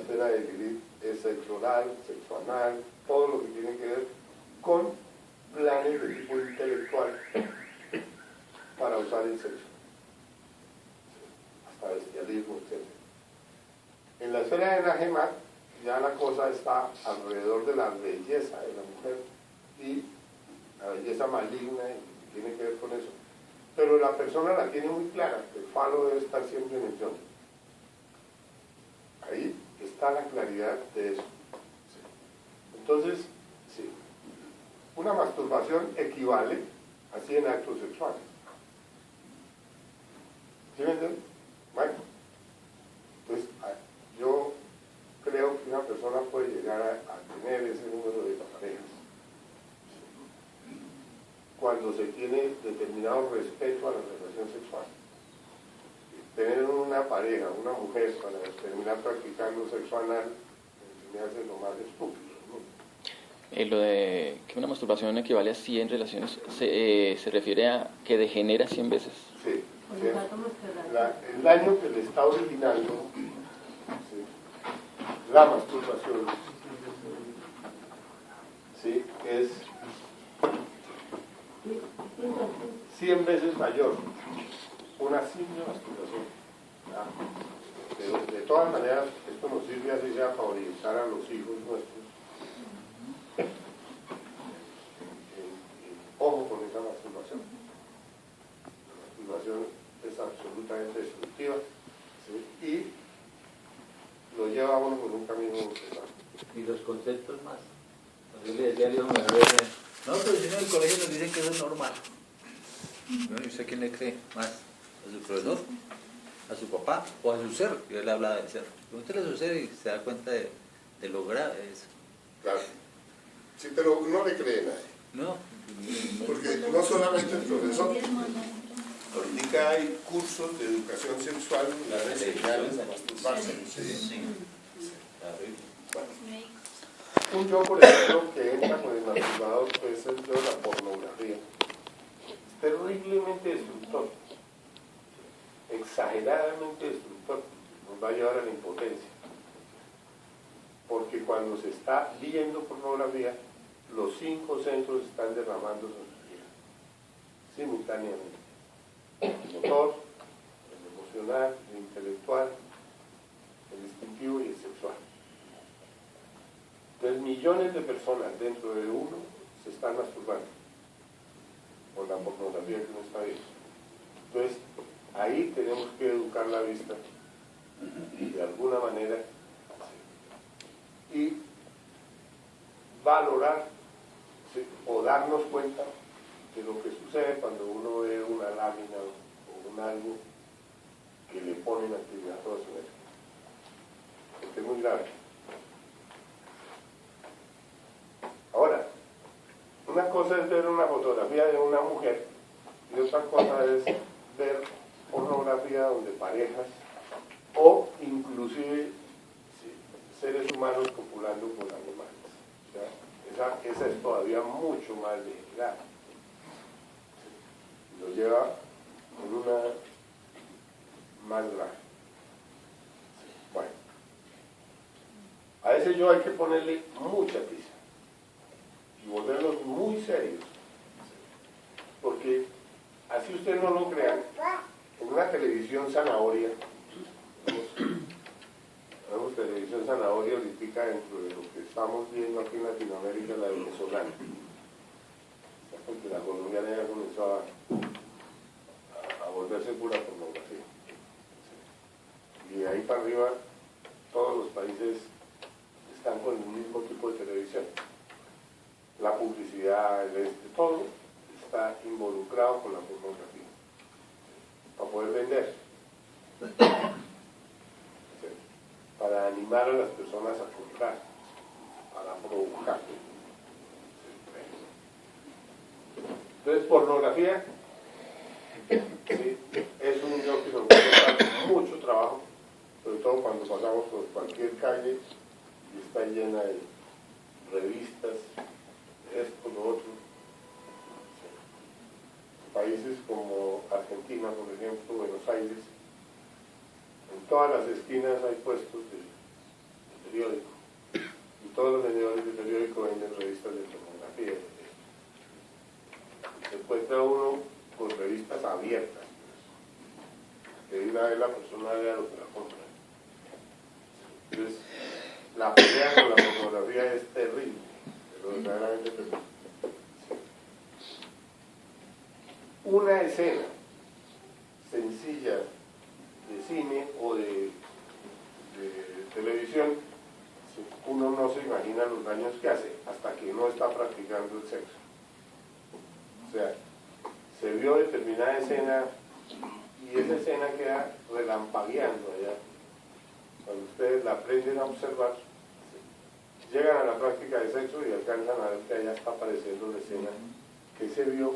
esfera de Lilith es sexo oral, sexo anal, todo lo que tiene que ver con planes de tipo intelectual para usar el sexo, hasta bestialismo, etc. En la esfera de Najemat ya la cosa está alrededor de la belleza de la mujer y la belleza maligna y tiene que ver con eso. Pero la persona la tiene muy clara, que el falo debe estar siempre en el yo. Ahí está la claridad de eso. Sí. Entonces, sí, una masturbación equivale a 100 actos sexuales. ¿Sí me entienden? Bueno, pues yo creo que una persona puede llegar a tener ese número de parejas cuando se tiene determinado respeto a la relación sexual. Tener una pareja, una mujer, para terminar practicando sexo anal, me hace lo más estúpido, ¿no? Lo de que una masturbación equivale a 100 relaciones, ¿se refiere a que degenera 100 veces? Sí. ¿Sí? El daño que le está originando, ¿sí?, la masturbación, ¿sí?, es 100 veces mayor una simple masturbación. De todas maneras, esto nos sirve así sea para orientar a los hijos nuestros. Ojo con esa masturbación. La masturbación es absolutamente destructiva, ¿sí?, y lo lleva a uno por un camino pesado. Y los conceptos más. Yo le decía a Dios, no, pero si no, en el colegio nos dicen que eso es normal. Bueno, ¿y usted quién le cree más? ¿A su profesor? ¿A su papá? ¿O a su ser? Yo le hablaba del ser. Pregúntele a su ser y se da cuenta de lo grave de eso. Claro. Sí, pero no le cree nadie. No. Porque no solamente el profesor. Ahorita hay cursos de educación sexual en las enseñanzas a masturbarse. Sí. Bueno. Un yo, por ejemplo, que entra con el masturbador, puede ser yo la pornografía. Es terriblemente destructor. Exageradamente destructor. Nos va a llevar a la impotencia. Porque cuando se está viendo pornografía, los 5 centros están derramando su energía simultáneamente. El motor, el emocional, el intelectual, el instintivo y el sexual. Entonces, millones de personas dentro de uno se están masturbando con la pornografía que uno está viendo. Entonces, ahí tenemos que educar la vista de alguna manera y valorar, ¿sí?, o darnos cuenta de lo que sucede cuando uno ve una lámina o un algo que le pone en actividad toda su energía. Porque es muy grave. Ahora, una cosa es ver una fotografía de una mujer y otra cosa es ver pornografía donde parejas o inclusive, sí, seres humanos copulando con animales. O sea, esa es todavía mucho más degenerada. Lo lleva con una más grave. Bueno, a ese yo hay que ponerle mucha prisa y volverlos muy serios, porque así ustedes no lo crean, en una televisión zanahoria, vemos televisión zanahoria ahorita dentro de lo que estamos viendo aquí en Latinoamérica, la venezolana, porque la colombiana ya comenzó a volverse pura pornografía. Y de ahí para arriba, todos los países están con el mismo tipo de televisión. La publicidad, todo está involucrado con la pornografía. Para poder vender. ¿Sí? Para animar a las personas a comprar. Para provocar. Entonces, pornografía, ¿sí?, es un yo que nos cuesta mucho trabajo, sobre todo cuando pasamos por cualquier calle y está llena de revistas, esto, lo otro. ¿Sí? Países como Argentina, por ejemplo, Buenos Aires, en todas las esquinas hay puestos de es la personalidad de lo que la compra. Entonces, la pelea con la pornografía es terrible, pero verdaderamente terrible. Una escena sencilla de cine o de televisión, uno no se imagina los daños que hace hasta que no está practicando el sexo. O sea, se vio determinada escena y esa escena queda relampagueando allá. Cuando ustedes la aprenden a observar, llegan a la práctica de sexo y alcanzan a ver que allá está apareciendo la escena que se vio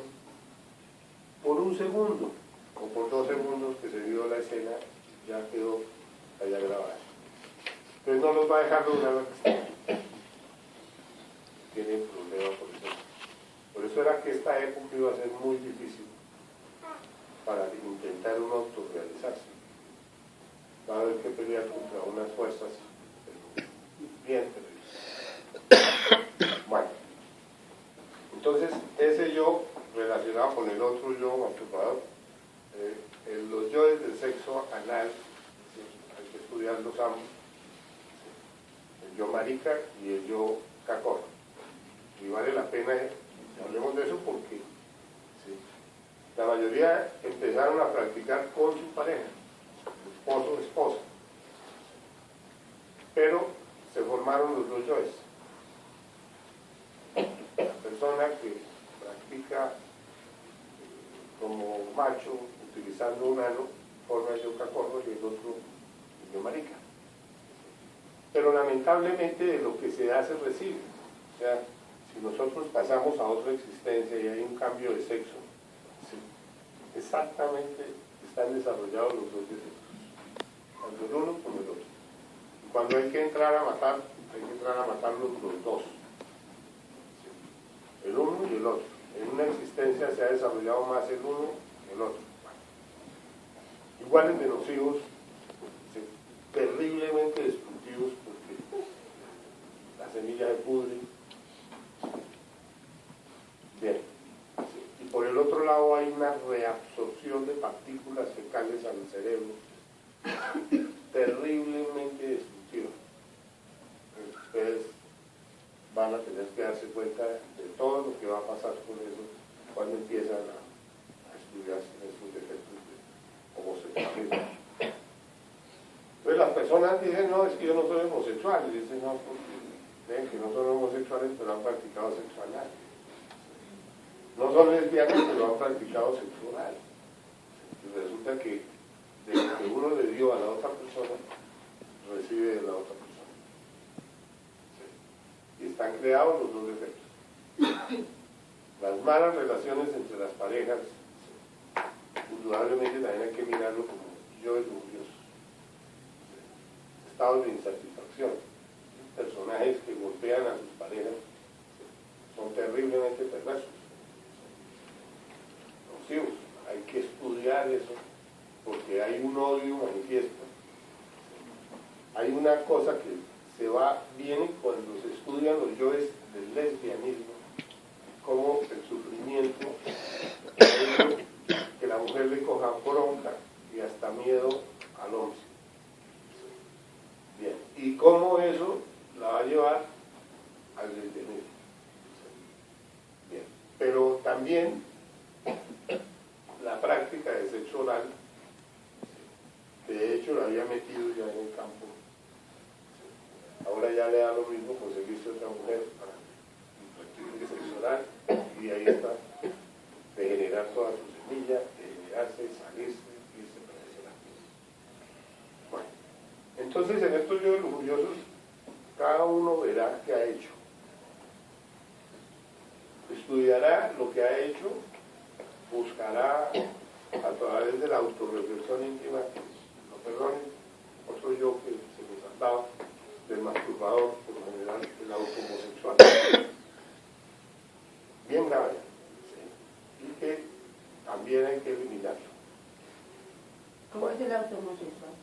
por un segundo o por 2 segundos que se vio la escena, ya quedó allá grabada. Entonces no los va a dejar lograr lo que tienen problemas por eso. Por eso era que esta época iba a ser muy difícil para intentar uno autorrealizarse. Va a haber que pelear contra unas fuerzas bien terribles. Bueno, entonces ese yo relacionado con el otro yo masturbador, los yoes del sexo anal, ¿sí? Hay que estudiarlos ambos, ¿sí? El yo marica y el yo cacorro. Y vale la pena que hablemos de eso porque ¿sí? La mayoría empezaron a practicar con su pareja, esposo o esposa, pero se formaron los dos yoes. La persona que practica como macho, utilizando un ano, forma el yo cacorro y el otro el yo marica. Pero lamentablemente de lo que se da se recibe. O sea, si nosotros pasamos a otra existencia y hay un cambio de sexo, ¿sí? Exactamente están desarrollados los dos defectos, tanto el uno como el otro. Y cuando hay que entrar a matar, hay que entrar a matarlos los dos, ¿sí? El uno y el otro. En una existencia se ha desarrollado más el uno que el otro. Iguales de nocivos, ¿sí? Terriblemente destructivos porque la semilla se pudre. Bien. ¿Sí? Y por el otro lado hay una reabsorción de partículas fecales al cerebro terriblemente destructiva. Ustedes van a tener que darse cuenta de todo lo que va a pasar con eso cuando empiezan a estudiarse esos defectos de homosexualismo. Entonces las personas dicen, no, es que yo no soy homosexual, y dicen, no, porque ven que no son homosexuales, pero han practicado sexo anal. No son lesbianas, pero han practicado sexo oral. Y resulta que de lo que uno le dio a la otra persona, recibe de la otra persona. Y están creados los dos defectos. Las malas relaciones entre las parejas, indudablemente también hay que mirarlo como yo de lujurioso. Estados de insatisfacción. Personajes que golpean a sus parejas son terriblemente perversos, nocivos. Hay que estudiar eso porque hay un odio manifiesto. Hay una cosa que viene cuando se estudian los yoes del lesbianismo, como el sufrimiento, que la mujer le coja bronca y hasta miedo al hombre. Bien, y cómo eso la va a llevar al lesbianismo. Bien, pero también la práctica de sexo oral, de hecho la había metido ya en el campo. Ahora ya le da lo mismo conseguirse otra mujer para practicar sexo oral y ahí está, de generar toda su semilla, de generarse, salirse, irse para ese lado. Bueno, entonces en estos yoes lujuriosos, cada uno verá qué ha hecho. Estudiará lo que ha hecho, buscará a través de la autorreflexión íntima, no perdonen, otro yo que se me saltaba, del masturbador, por lo general, el autohomosexual. Bien grave, ¿sí? Y que también hay que eliminarlo. ¿Cómo es el autohomosexual?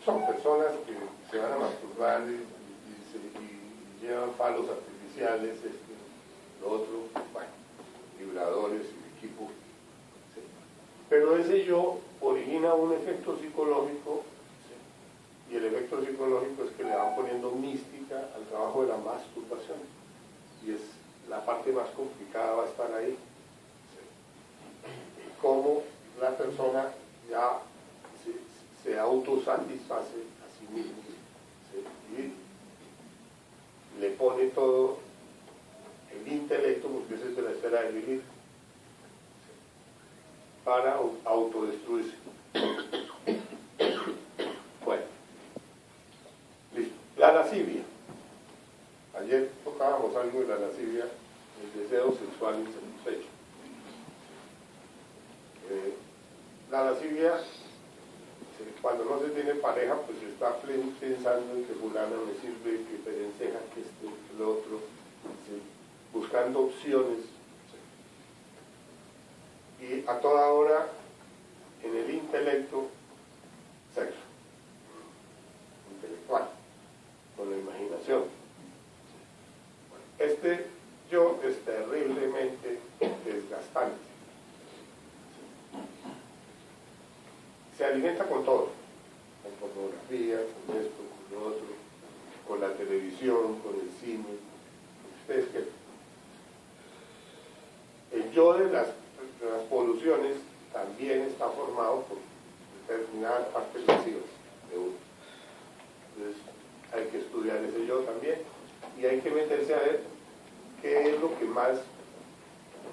Son personas que se van a masturbar y llevan falos artificiales, lo otro, bueno, vibradores y equipo. ¿Sí? Pero ese yo origina un efecto psicológico, ¿sí? Y el efecto psicológico es que le van poniendo mística al trabajo de la masturbación. Y es la parte más complicada, va a estar ahí. ¿Sí? Cómo la persona ya se autosatisface a sí mismo, ¿sí? Y le pone todo el intelecto, porque esa es de la esfera de vivir, para autodestruirse. Bueno, listo. La lascivia. Ayer tocábamos algo de la lascivia, el deseo sexual insatisfecho. La lascivia, cuando no se tiene pareja, pues se está pensando en que fulano me sirve, que perenceja, que esto, que lo otro, ¿sí? Buscando opciones. ¿Sí? Y a toda hora, en el intelecto, sexo. Intelectual, con la imaginación. Este yo es terriblemente desgastante. Se alimenta con todo, con pornografía, con esto, con lo otro, con la televisión, con el cine. Ustedes qué. El yo de las poluciones también está formado por determinadas partes pasivas de uno. Entonces hay que estudiar ese yo también y hay que meterse a ver qué es lo que más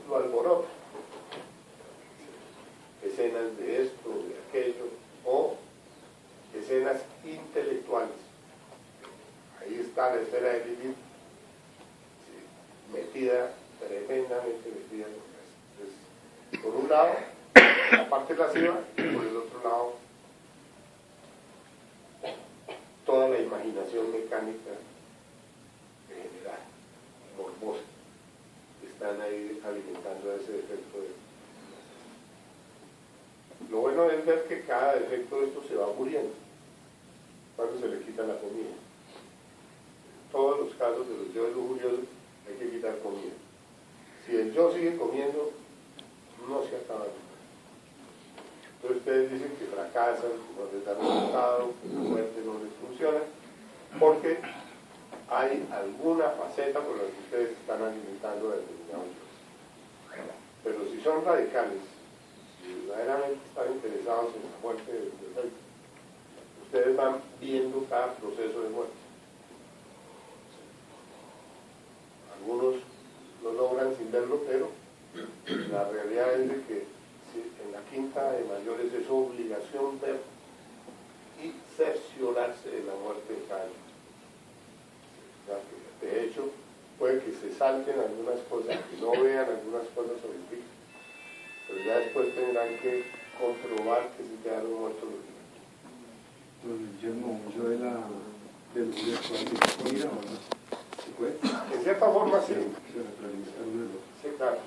lo alborota. Escenas de esto, de aquello, o escenas intelectuales. Ahí está la esfera de Lilith, ¿sí? Metida, tremendamente metida en eso. Entonces, por un lado, la parte lasciva, y por el otro lado, toda la imaginación mecánica en general, morbosa, están ahí alimentando ese defecto de... Lo bueno es ver que cada defecto de esto se va muriendo cuando se le quita la comida. En todos los casos de los yo lujuriosos hay que quitar comida. Si el yo sigue comiendo, no se acaba nunca. Entonces ustedes dicen que fracasan, que no les da resultado, que la muerte no les funciona, porque hay alguna faceta por la que ustedes están alimentando determinado yo. Pero si son radicales, si verdaderamente están interesados en la muerte del defecto, ustedes van viendo cada proceso de muerte. Algunos lo logran sin verlo, pero la realidad es de que en la quinta de mayores es obligación ver y cerciorarse de la muerte de cada uno. De hecho, puede que se salten algunas cosas, que no vean algunas cosas sobre ti, pero ya después tendrán que comprobar que se quedaron muertos los demás. Don Guillermo, yo de la lujuria actual, ¿o no? ¿Se puede? En cierta forma sí. Se realiza un error. Sí, claro.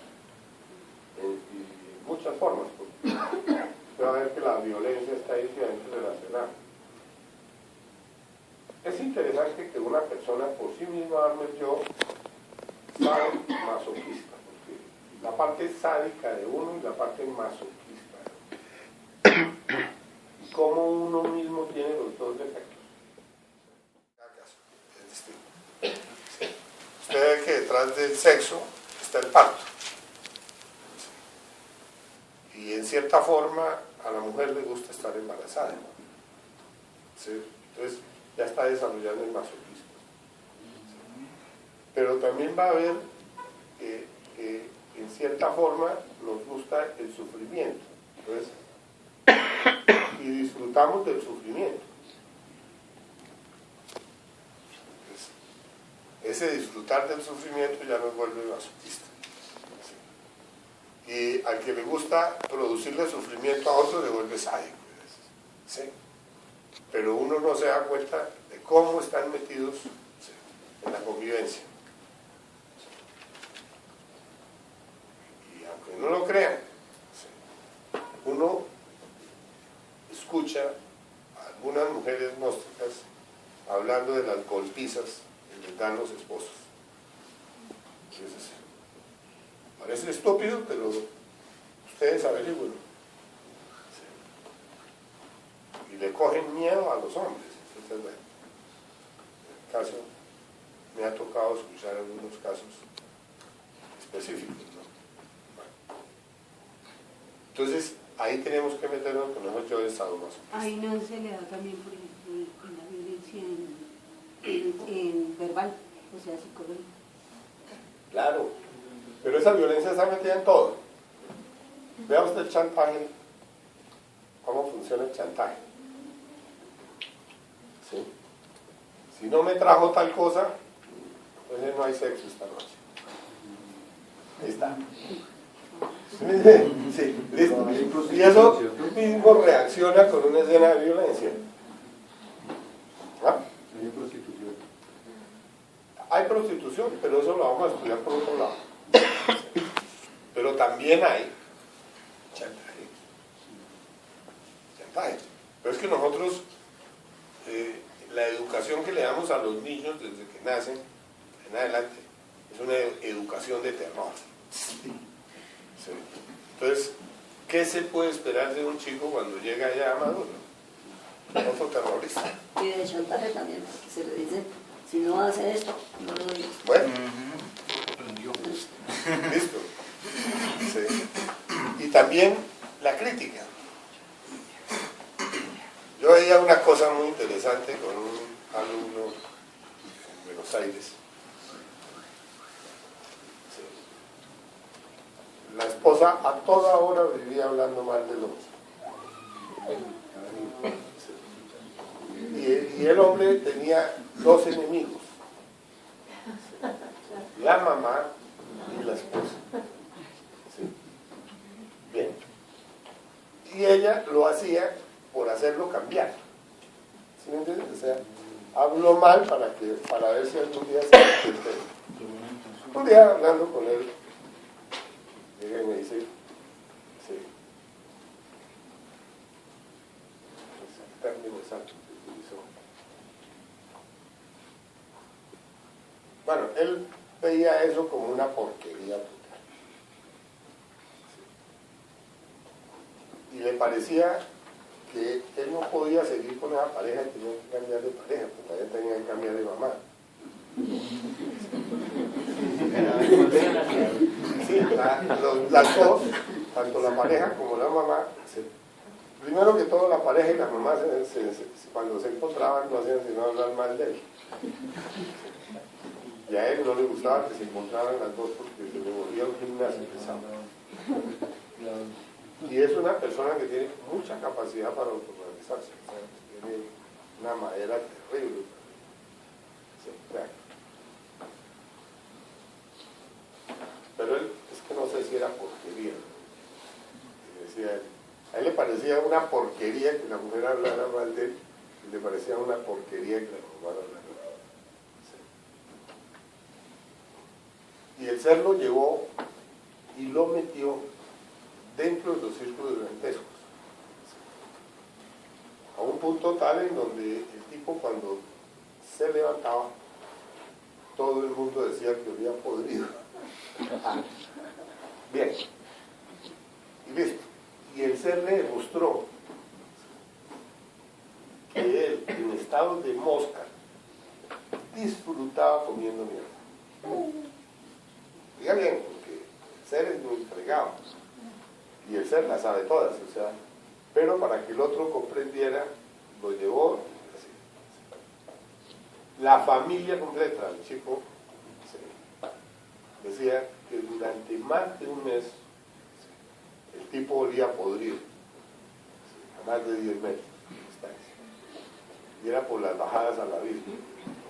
Y muchas formas, porque usted va a ver que la violencia está íntimamente relacionada. Es interesante que una persona por sí misma arme el yo masoquista, porque la parte sádica de uno y la parte masoquista de uno. Y cómo uno mismo tiene los dos defectos. Es distinto. Usted ve que detrás del sexo está el parto. Y en cierta forma a la mujer le gusta estar embarazada. ¿Sí? Entonces ya está desarrollando el masoquismo. ¿Sí? Pero también va a ver que en cierta forma nos gusta el sufrimiento. Entonces, y disfrutamos del sufrimiento. Entonces, ese disfrutar del sufrimiento ya nos vuelve masoquista. Y al que le gusta producirle sufrimiento a otro le vuelve sádico. ¿Sí? Pero uno no se da cuenta de cómo están metidos, ¿sí?, en la convivencia. Y aunque no lo crean, ¿sí?, uno escucha a algunas mujeres gnósticas hablando de las golpizas que les dan los esposos. Entonces, parece estúpido, pero ustedes averigüen. y le cogen miedo a los hombres. Entonces, bueno, en el caso, me ha tocado escuchar algunos casos específicos, ¿no? Bueno. Entonces, ahí tenemos que meternos con los yo de Estado más. Ahí no se le da también, por ejemplo, en la violencia en verbal, o sea, psicológica. Claro, pero esa violencia está metida en todo. Vea usted el chantaje, cómo funciona el chantaje. ¿Sí? Si no me trajo tal cosa, entonces no hay sexo esta noche. Ahí está. Sí, listo. Y eso mismo reacciona con una escena de violencia. ¿Ah? Hay prostitución. Hay prostitución, pero eso lo vamos a estudiar por otro lado. Pero también hay chantaje. Chantaje. Pero es que nosotros, la educación que le damos a los niños desde que nacen en adelante, es una educación de terror. Sí. Entonces, ¿qué se puede esperar de un chico cuando llega ya maduro? Otro terrorista. Y de chantaje también, porque se le dice, si no hace esto, no lo doy. Bueno, listo. Sí. Y también la crítica. Yo veía una cosa muy interesante con un alumno en Buenos Aires. Sí. La esposa a toda hora vivía hablando mal del hombre. Y el hombre tenía dos enemigos, la mamá y la esposa. ¿Sí? Bien. Y ella lo hacía por hacerlo cambiar. ¿Sí me entiendes? O sea, habló mal para ver si algún día se arrepiente. Un día hablando con él, llega y me dice, sí, el término exacto que utilizó. Bueno, él veía eso como una porquería total. Sí. Y le parecía que él no podía seguir con esa pareja y tenía que cambiar de pareja, porque también tenía que cambiar de mamá. Sí, las dos, tanto la pareja como la mamá, primero que todo la pareja y la mamá cuando se encontraban no hacían sino hablar mal de él. Y a él no le gustaba que se encontraran las dos porque se le volvía un gimnasio pesado. Y es una persona que tiene mucha capacidad para autoorganizarse, o sea, tiene una madera terrible. Sí, claro. Pero él, es que no sé si era porquería. Decía, a él le parecía una porquería que la mujer hablara mal de él, y le parecía una porquería que la mamá hablara mal. Sí. Y el ser lo llevó y lo metió dentro de los círculos dantescos. A un punto tal en donde el tipo cuando se levantaba, todo el mundo decía que había podrido. Bien. Y listo. Y el ser le demostró que él, en estado de mosca, disfrutaba comiendo mierda. Diga bien, porque el ser es muy fregado. Y el ser la sabe todas, o sea, pero para que el otro comprendiera, lo llevó así. La familia completa, el chico, sí, decía que durante más de un mes el tipo olía podrido, a más de 10 metros de distancia. Y era por las bajadas al abismo.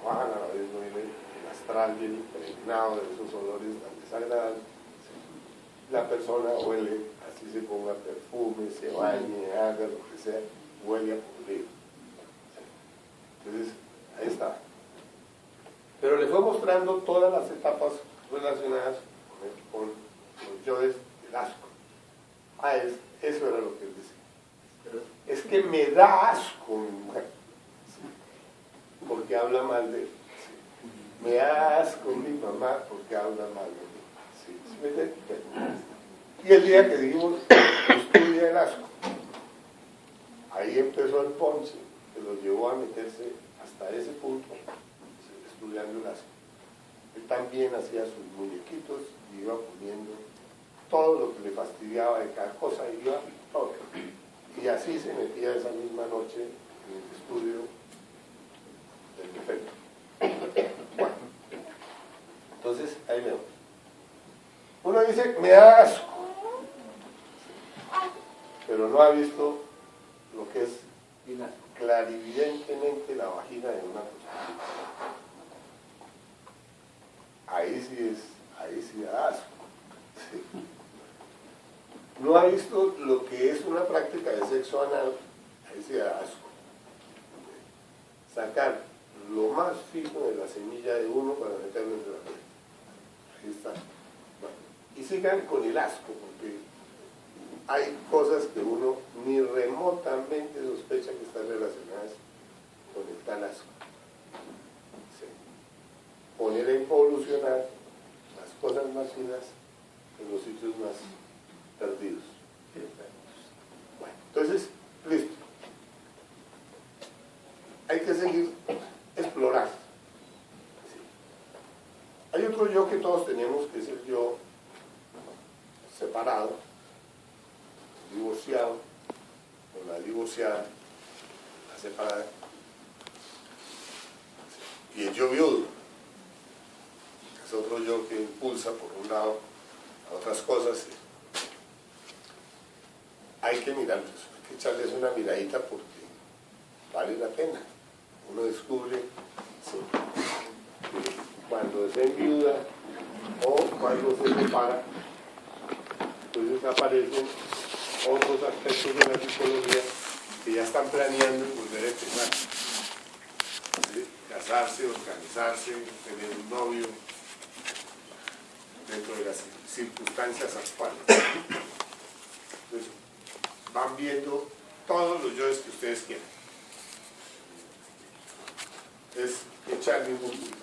Bajan al abismo y el astral bien impregnado de esos olores tan desagradables. La persona huele, así se ponga perfume, se bañe, haga lo que sea, huele a podrido. Entonces, ahí está. Pero le fue mostrando todas las etapas relacionadas con los yoes del asco. Eso era lo que él decía. Es que me da asco mi mujer, ¿sí? Porque habla mal de él. ¿Sí? Me da asco mi mamá porque habla mal de mí. ¿Sí? ¿Sí me entiendes? Y el día que dijimos, estudia el asco, Ahí empezó el ponche, que lo llevó a meterse hasta ese punto, estudiando el asco. Él también hacía sus muñequitos y iba poniendo todo lo que le fastidiaba de cada cosa, iba todo. Y así se metía esa misma noche en el estudio del defecto. Bueno, entonces ahí veo. Uno dice, me da asco, pero no ha visto lo que es clarividentemente la vagina de una prostituta. Ahí sí da asco. Sí. No ha visto lo que es una práctica de sexo anal, ahí sí da asco. Sacar lo más fijo de la semilla de uno para meterlo entre la piel. Ahí está. Bueno, y sigan con el asco, porque hay cosas que uno ni remotamente sospecha que están relacionadas con el tal asco. Sí. Poner a involucionar las cosas más finas en los sitios más perdidos. Bueno, entonces, listo. Hay que seguir explorando. Sí. Hay otro yo que todos tenemos, que es el yo separado, divorciado, o la divorciada, la separada, y el yo viudo, es otro yo que impulsa por un lado a otras cosas. Hay que mirarlos, hay que echarles una miradita porque vale la pena. Uno descubre sí, que cuando se enviuda o cuando se separa, entonces aparecen otros aspectos de la psicología que ya están planeando volver a empezar. ¿Sí? Casarse, organizarse, tener un novio, dentro de las circunstancias actuales. Entonces, van viendo todos los yoes que ustedes quieran. Es echarle un poquito.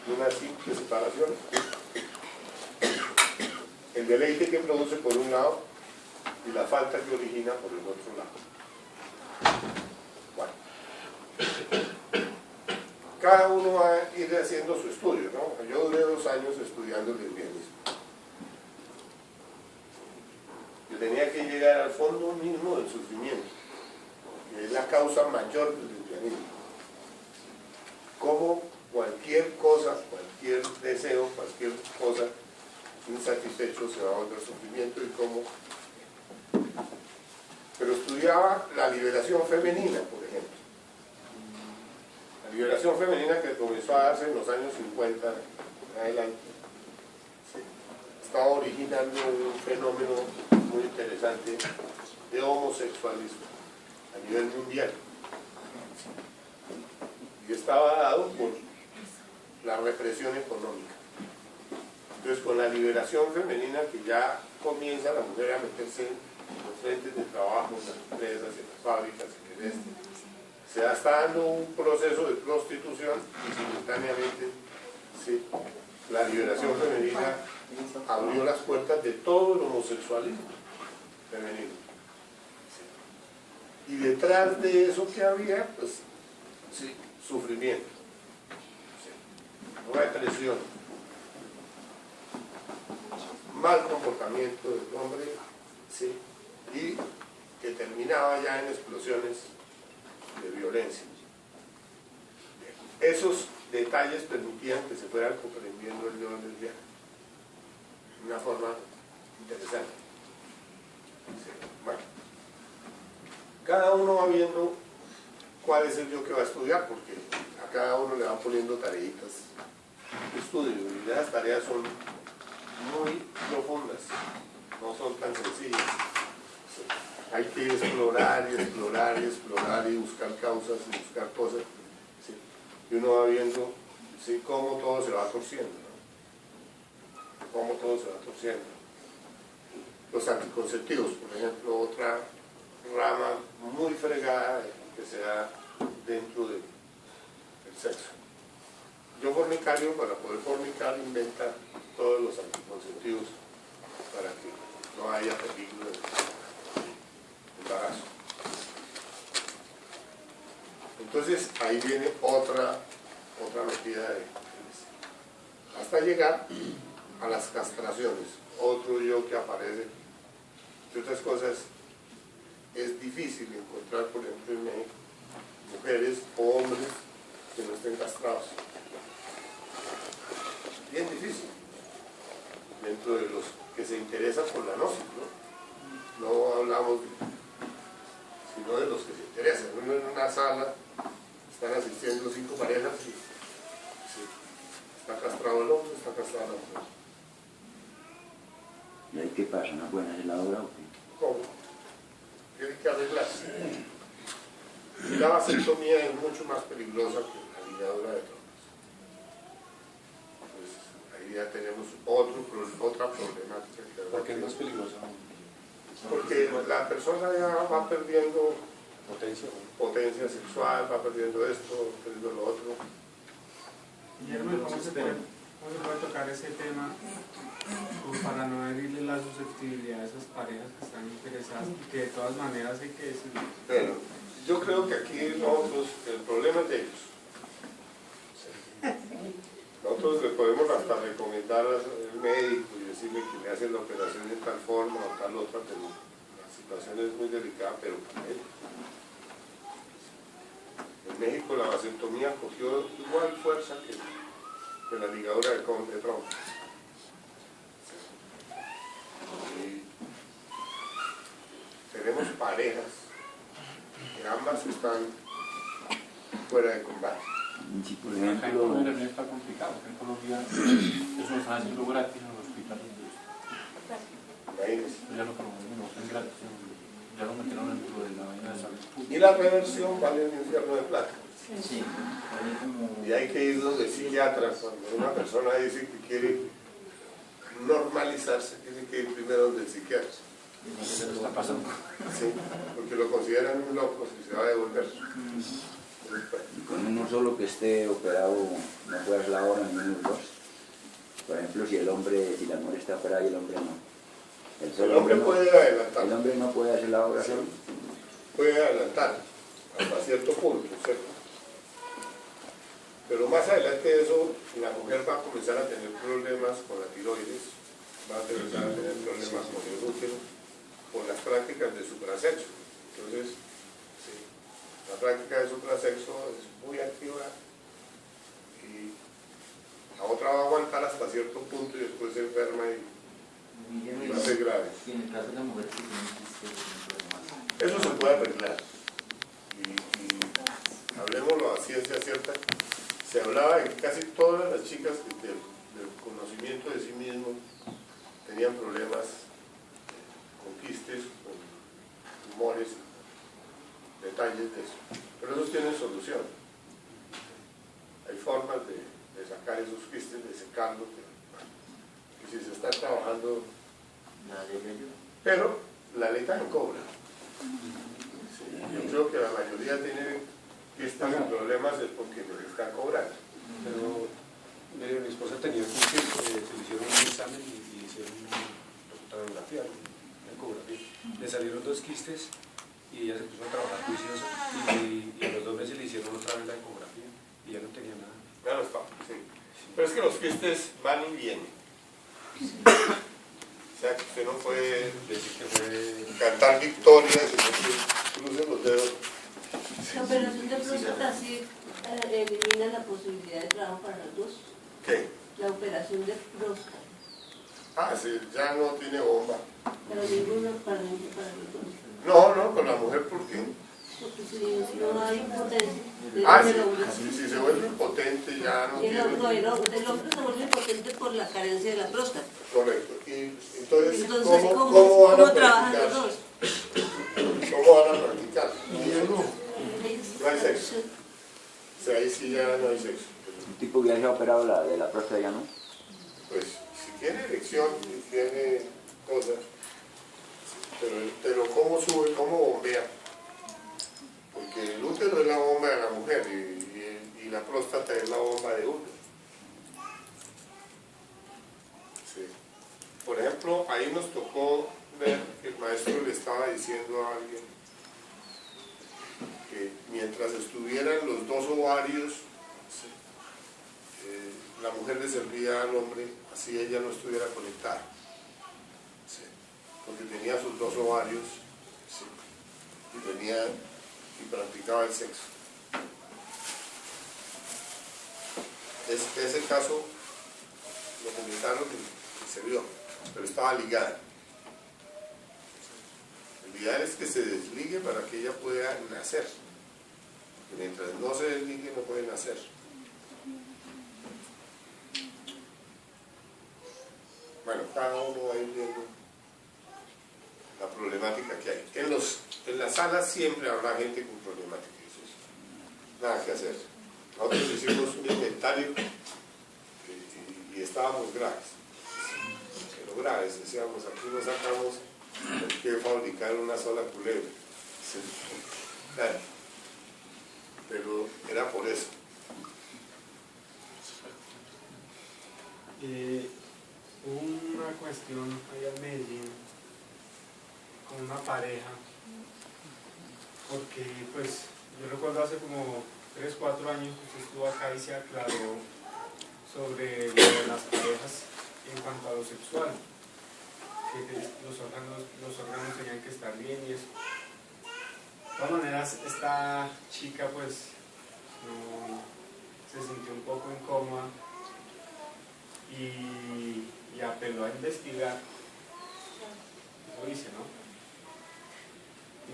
Una simple separación. El deleite que produce por un lado y la falta que origina por el otro lado. Bueno. Cada uno va a ir haciendo su estudio, ¿no? Yo duré 2 años estudiando el lesbianismo. Yo tenía que llegar al fondo mismo del sufrimiento, que es la causa mayor del lesbianismo. Como cualquier cosa, cualquier deseo, cualquier cosa insatisfecho se va a volver sufrimiento y cómo. Pero estudiaba la liberación femenina, por ejemplo. La liberación femenina que comenzó a darse en los años 50 en adelante. Sí. Estaba originando un fenómeno muy interesante de homosexualismo a nivel mundial. Y estaba dado por la represión económica. Entonces, con la liberación femenina, que ya comienza la mujer a meterse en los frentes de trabajo, en las empresas, en las fábricas, en el se está dando un proceso de prostitución y simultáneamente sí, la liberación femenina abrió las puertas de todo el homosexualismo femenino. Sí. Y detrás de eso que había, pues, sí, sufrimiento, sí, represión, mal comportamiento del hombre, sí, y que terminaba ya en explosiones de violencia. Esos detalles permitían que se fuera comprendiendo el yo lesbiano de una forma interesante. Sí. Bueno, cada uno va viendo cuál es el yo que va a estudiar, porque a cada uno le van poniendo tareitas de estudio, y esas tareas son muy profundas, no son tan sencillas. Sí. Hay que explorar y explorar y explorar y buscar causas y buscar cosas. ¿Sí? Y uno va viendo ¿sí? Cómo todo se va torciendo, ¿no? Cómo todo se va torciendo. Los anticonceptivos, por ejemplo, otra rama muy fregada que se da dentro del sexo. Yo fornicario, para poder fornicar, inventa todos los anticonceptivos para que no haya peligro de embarazo. Entonces ahí viene otra metida de hasta llegar a las castraciones, otro yo que aparece. Entre otras cosas, es difícil encontrar, por ejemplo, en México, mujeres o hombres que no estén castrados. Bien difícil. Dentro de los que se interesan por la gnosis, ¿no? No hablamos sino de los que se interesan. Uno en una sala, están asistiendo 5 parejas y está castrado el hombre, está castrada la mujer. ¿Y ahí qué pasa? ¿No pueden hacer la obra o qué? ¿Cómo? Tiene que arreglarse. Y la vasectomía es mucho más peligrosa que la ligadura de trompas. Pues ahí ya tenemos otra problemática. ¿Por qué es más peligrosa? Porque la persona ya va perdiendo Potencia. sexual, va perdiendo esto, perdiendo lo otro. Guillermo, ¿cómo se puede tocar ese tema como para no herirle la susceptibilidad a esas parejas que están interesadas y que de todas maneras hay que decirlo? Bueno, yo creo que aquí nosotros, el problema es de ellos. Nosotros le podemos hasta recomendar al médico y decirle que le hacen la operación de tal forma o tal otra, pero la situación es muy delicada, pero para él. En México la vasectomía cogió igual fuerza que la ligadura de trompa. Tenemos parejas que ambas están fuera de combate. Si por Acá en ejemplo, Colombia no está complicado, acá en Colombia eso lo están haciendo gratis en los hospitales. Imagínense. Ya lo promovieron, lo hacen gratis, ya lo metieron dentro de la vaina de salud pública. Y la reversión vale un infierno de plata. sí, ahí como... Y hay que ir donde psiquiatras. Cuando una persona dice que quiere normalizarse, tiene que ir primero donde el psiquiatra. No sé qué le está pasando. Sí, porque lo consideran un loco si se va a devolver. Y con uno solo que esté operado no puede hacer la obra ni unos dos. Por ejemplo, si la mujer está operada y el hombre no. El hombre puede adelantar. El hombre no puede hacer la obra solo. Puede adelantar hasta cierto punto, ¿cierto? Pero más adelante de eso, la mujer va a comenzar a tener problemas con la tiroides, va a comenzar a tener problemas con el útero, por las prácticas de suprasexo. Entonces, sí, la práctica de suprasexo es muy activa y la otra va a aguantar hasta cierto punto y después se enferma y va a ser grave. Y en el caso de la mujer que tiene problemas. Eso se puede arreglar. Y hablemoslo a ciencia cierta. Se hablaba de que casi todas las chicas del conocimiento de sí mismo tenían problemas con quistes, con tumores, detalles de eso. Pero esos tienen solución. Hay formas de sacar esos quistes, de secarlos, que si se está trabajando. Pero la ley también cobra. Sí, yo creo que la mayoría tiene quistes y problemas es porque les están cobrando. Pero, mire, mi esposa tenía que se le hicieron un examen y hicieron una radiografía, una ecografía. Le salieron 2 quistes y ella se puso a trabajar juiciosa y a los 2 meses le hicieron otra vez la ecografía y ya no tenía nada. Ya no está, sí. Pero es que los quistes van y vienen. O sea, que usted no puede Decir que fue... cantar victoria, sino que crucen los dedos. La operación de próstata sí elimina la posibilidad de trabajo para los dos. ¿Qué? La operación de próstata. Ah, sí, ya no tiene bomba. Pero ninguno para los dos. No, con la mujer, ¿por qué? Porque si no hay potencia. Ah, sí, si se vuelve impotente ya no Y el tiene... hombre se vuelve impotente por la carencia de la próstata. Correcto. Y entonces, Entonces, ¿cómo van a trabajan los practicar? dos? ¿Cómo van a practicar? No No hay sexo. O sea, ahí sí ya no hay sexo. Un tipo que ya se ha operado de la próstata ya no. Pues, si tiene erección y tiene cosas, pero ¿cómo sube, cómo bombea? Porque el útero es la bomba de la mujer y la próstata es la bomba de uno. Sí. Por ejemplo, ahí nos tocó ver que el maestro le estaba diciendo a alguien que mientras estuvieran los dos ovarios, ¿sí? La mujer le servía al hombre, así ella no estuviera conectada, ¿sí? Porque tenía sus dos ovarios, ¿sí? y practicaba el sexo. Ese caso lo comentaron que se vio, pero estaba ligada. El ideal es que se desligue para que ella pueda nacer. Porque mientras no se desligue no puede nacer. Bueno, cada uno va a ir viendo la problemática que hay. En las salas siempre habrá gente con problemática. Eso es nada que hacer. Nosotros hicimos un inventario y estábamos graves. Pero graves, decíamos, aquí no sacamos que fabricar una sola culebra. Sí. Claro. Pero era por eso. Hubo una cuestión allá en Medellín con una pareja, porque pues yo recuerdo hace como 3 o 4 años que usted estuvo acá y se aclaró sobre lo de las parejas en cuanto a lo sexual, que los órganos tenían que estar bien y eso. De todas maneras, esta chica pues no, se sintió un poco incómoda y apeló a investigar. Lo hice, ¿no?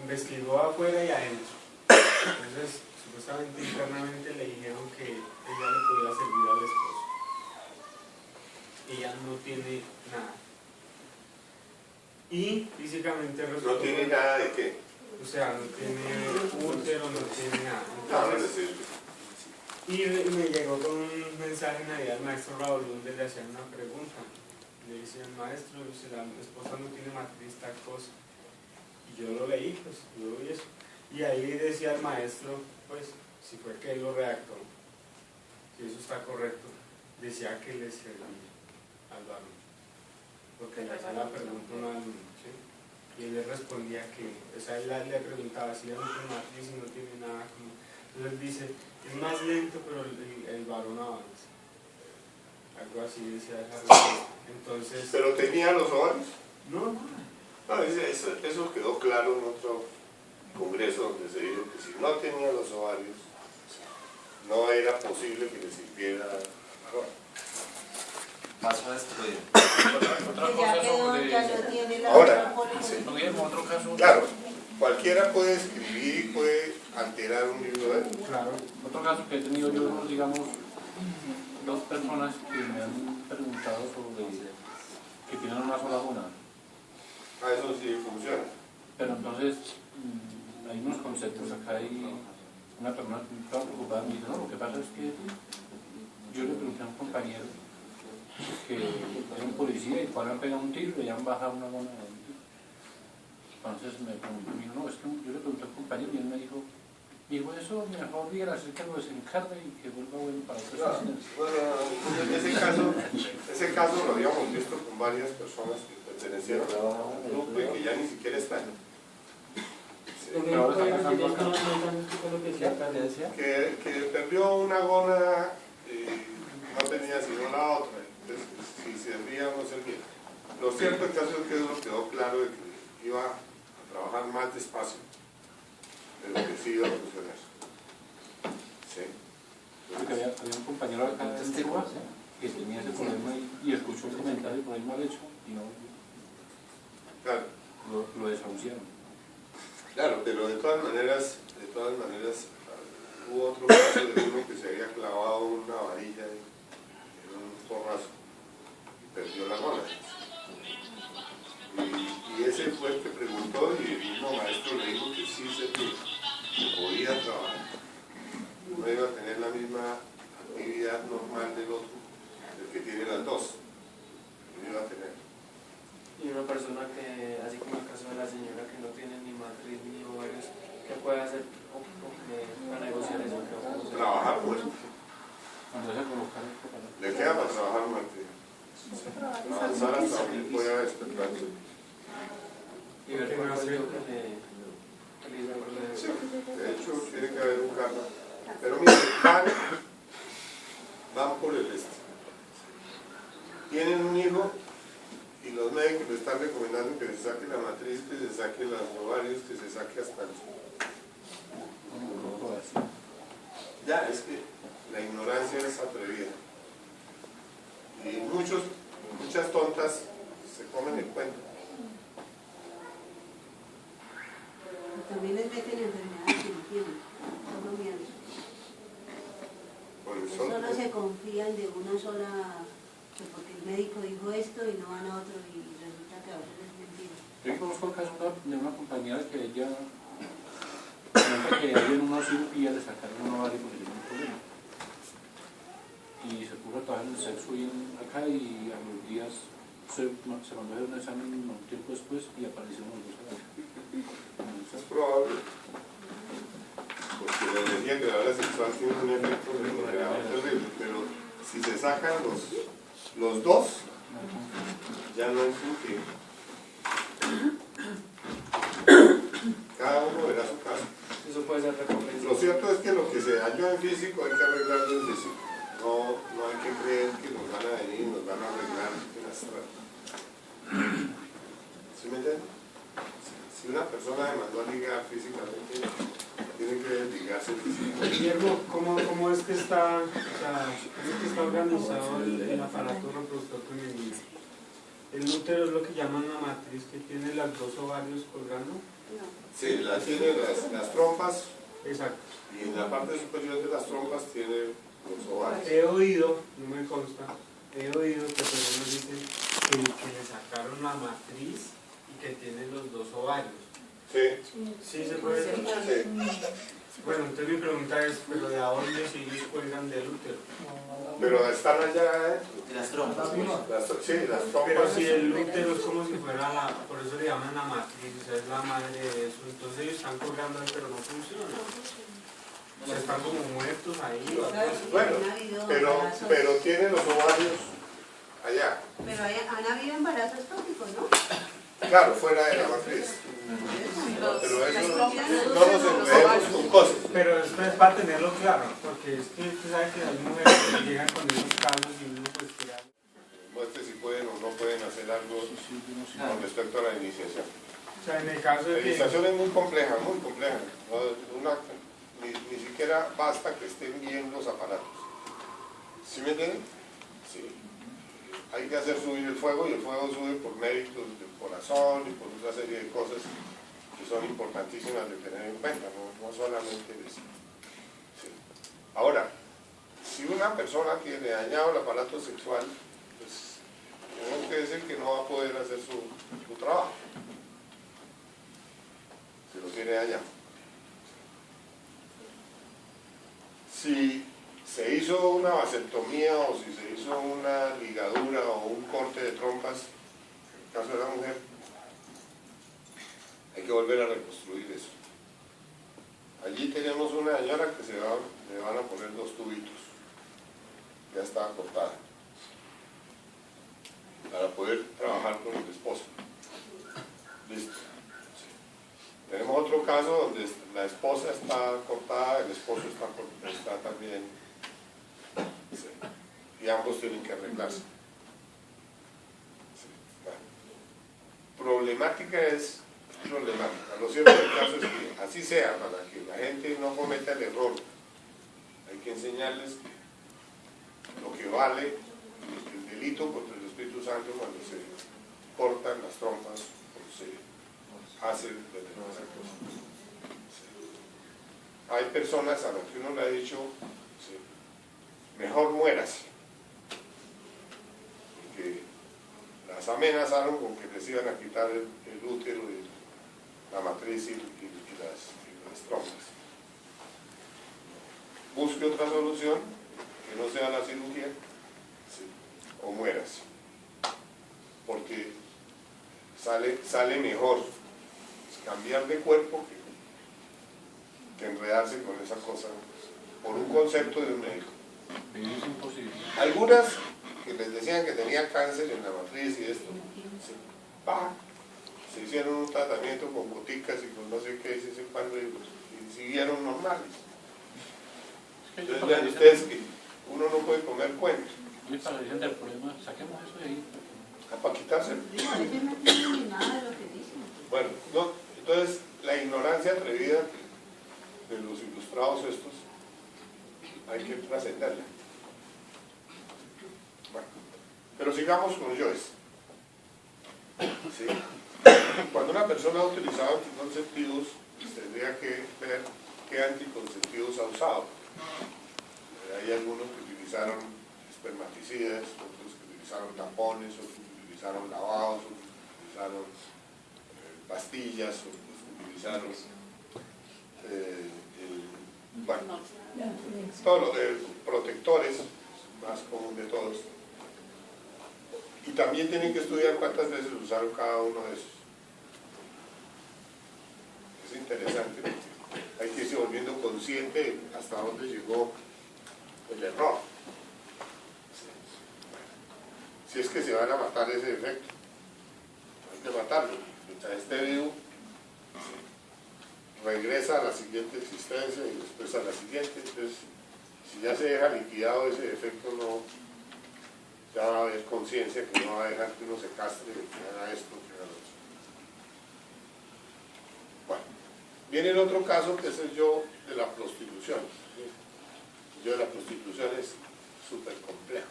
Investigó afuera y adentro. Entonces, supuestamente internamente le dijeron que ella le podía servir al esposo. Ella no tiene nada. Y físicamente resultó... ¿No tiene nada de qué? O sea, no tiene útero, no tiene nada. No, Entonces, no le sirve. y me llegó con un mensaje en Navidad al maestro Raúl donde le hacían una pregunta. Le decían, maestro, si la esposa no tiene matriz, tal cosa. Y yo lo leí, pues, yo vi eso. Y ahí decía el maestro, pues, si fue que él lo redactó, si eso está correcto, decía que le servía al varón. Porque le hacía la pregunta a un niño, ¿sí? Y él le respondía que, o sea, él le preguntaba si ella no tiene matriz y no tiene nada. Entonces él dice, es más lento, pero el varón avanza. Algo así decía esa respuesta. Entonces... ¿Pero tenía los ovarios? No, No, eso quedó claro en otro congreso donde se dijo que si no tenía los ovarios, no era posible que le sirviera varón. Paso a destruir. Otra Que cosa ya quedó, sobre... ya no tiene la Ahora, otra sí. ¿No vieron otro caso? Claro, cualquiera puede escribir y puede alterar un libro de él. claro. Otro caso que he tenido yo, digamos, 2 personas que me han preguntado sobre que tienen una sola luna. Ah, eso sí funciona. Pero entonces hay unos conceptos. Acá hay una persona que estaba preocupada y me dice, no, lo que pasa es que yo le pregunté a un compañero que era un policía y cuando le han pegado un tiro le han bajado una lona de un tiro. Entonces me preguntó, no, es que yo le pregunté al compañero y él me dijo, eso mejor dígale así que lo desencargue y que vuelva bueno para otros asesinos. Bueno, ese caso lo habíamos visto con varias personas que pertenecieron a un grupo y que ya ni siquiera están. Que perdió una gona y no tenía sino la otra. Entonces, si servía o no servía. Lo cierto el caso es que eso quedó claro de que iba a trabajar más despacio de lo que sí iba a funcionar. ¿Sí? Porque había un compañero acá de Estegua que tenía ese problema y escuchó un comentario por ahí mal hecho y no Claro. lo desahuciaron. Claro, pero de todas maneras, hubo otro caso de uno que se había clavado una varilla en un porrazo y perdió la gona. Y ese fue el que preguntó y el mismo maestro le dijo que sí servía, que podía trabajar. No iba a tener la misma actividad normal del otro, del que tiene las dos. No iba a tener. Y una persona que, así como el caso de la señora que no tiene ni matriz ni ovarios, ¿qué puede hacer para negociar eso? Trabajar fuerte. Entonces colocar esto para... Le queda para trabajar fuerte. Avanzar hasta donde pueda despertarse. Y ver cuál es el que le hizo el problema. De hecho, van por el tienen un hijo y los médicos le están recomendando que se saque la matriz, que se saque los ovarios, que se saque hasta el... Ya, es que la ignorancia es atrevida. Y muchas tontas se comen el cuento. También les meten enfermedades que no tienen, solo miedo. Por el sol, Solo se confían de una sola, que porque el médico dijo esto y no van a otro y resulta que a veces es mentira. Yo conozco el caso de una compañera que ella comenta que ella en una cirugía le sacaron un ovario porque tenía un problema. Y se puso a trabajar en el sexo acá y a los días se mandó a hacer un examen un tiempo después y aparecieron los dos ovarios. es probable. Porque la energía creadora sexual tiene un efecto terrible, pero si se sacan los dos, ya no es útil. Cada uno verá su caso. Eso puede ser recompensa. Lo cierto es que lo que se dañó en físico hay que arreglarlo en físico. No hay que creer que nos van a venir, nos van a arreglar en astral. ¿Sí me entienden? Si una persona demandó a ligar físicamente, tiene que ligarse físicamente. Guillermo, ¿cómo es que está, organizado el aparato reproductor femenino? El útero es lo que llaman la matriz, que tiene las dos ovarios colgando. Sí, tiene las trompas. Exacto. Y en la parte superior de las trompas tiene los ovarios. He oído, no me consta, he oído que personas dicen que le sacaron la matriz y que tiene los dos ovarios. Sí. Sí, se puede decir. Sí. Bueno, entonces mi pregunta es, ¿pero de a dónde si ellos cuelgan del útero? Pero están allá, De las trompas. sí, las trompas. Pero si el útero es como si fuera por eso le llaman la matriz, o sea, es la madre de eso, entonces ellos están colgando ahí, pero no funciona. O sea, están como muertos ahí. Bueno, pero tiene los ovarios allá. Pero han habido embarazos tópicos, ¿no? Claro, fuera de la matriz. Pero eso no nos enredemos con cosas. Pero esto es para tenerlo claro, porque es que usted sabe que hay mujeres que llegan con esos casos y uno pues que Muestre si pueden o no pueden hacer algo con respecto a la iniciación. o sea, en el caso La de que... iniciación es muy compleja, muy compleja. Ni siquiera basta que estén bien los aparatos. ¿Sí me entienden? Sí. Hay que hacer subir el fuego y el fuego sube por méritos del corazón y por otra serie de cosas que son importantísimas de tener en cuenta, no solamente eso. Sí. Ahora, si una persona tiene dañado el aparato sexual, pues tenemos que decir que no va a poder hacer su trabajo. Se lo tiene dañado. Si se hizo una vasectomía o si se hizo una ligadura o un corte de trompas, en el caso de la mujer, hay que volver a reconstruir eso. Allí tenemos una señora que le van a poner 2 tubitos, ya está cortada, para poder trabajar con el esposo. Listo. Tenemos otro caso donde la esposa está cortada, el esposo está también, sí, y ambos tienen que arreglarse. Sí, bueno. Problemática es problemática. Lo cierto del caso es que así sea, para que la gente no cometa el error, hay que enseñarles lo que vale el delito contra el Espíritu Santo cuando se cortan las trompas o se hace determinadas cosas. Sí. Hay personas a las que uno le ha dicho, sí, mejor muérase, porque las amenazaron con que les iban a quitar el útero y la matriz y las trompas. Busque otra solución que no sea la cirugía, sí, o muérase, porque sale mejor cambiar de cuerpo que enredarse con esa cosa por un concepto de un médico. Es imposible. Algunas que les decían que tenía cáncer en la matriz y esto, se hicieron un tratamiento con goticas y con no sé qué, y siguieron normales. Entonces vean ustedes que uno no puede comer cuentos. Y para la del problema, saquemos eso de ahí. Para quitárselo. Yo no entiendo ni nada de lo que dicen. Bueno, no, entonces la ignorancia atrevida de los ilustrados estos hay que trascenderla. Bueno, pero sigamos con Joyce. ¿Sí? Cuando una persona ha utilizado anticonceptivos, tendría que ver qué anticonceptivos ha usado. Hay algunos que utilizaron espermaticidas, otros que utilizaron tampones, otros que utilizaron lavados, otros que utilizaron pastillas, otros que utilizaron bueno, todos los protectores, más común de todos. Y también tienen que estudiar cuántas veces usaron cada uno de esos. Es interesante, hay que irse volviendo consciente hasta dónde llegó el error. Si es que se van a matar ese defecto, hay que matarlo. Mientras esté vivo, regresa a la siguiente existencia y después a la siguiente. Entonces, si ya se deja liquidado ese defecto, no, ya va a haber conciencia que no va a dejar que uno se castre, que haga esto, que haga lo otro. Bueno, viene el otro caso que es el yo de la prostitución. El yo de la prostitución es súper complejo.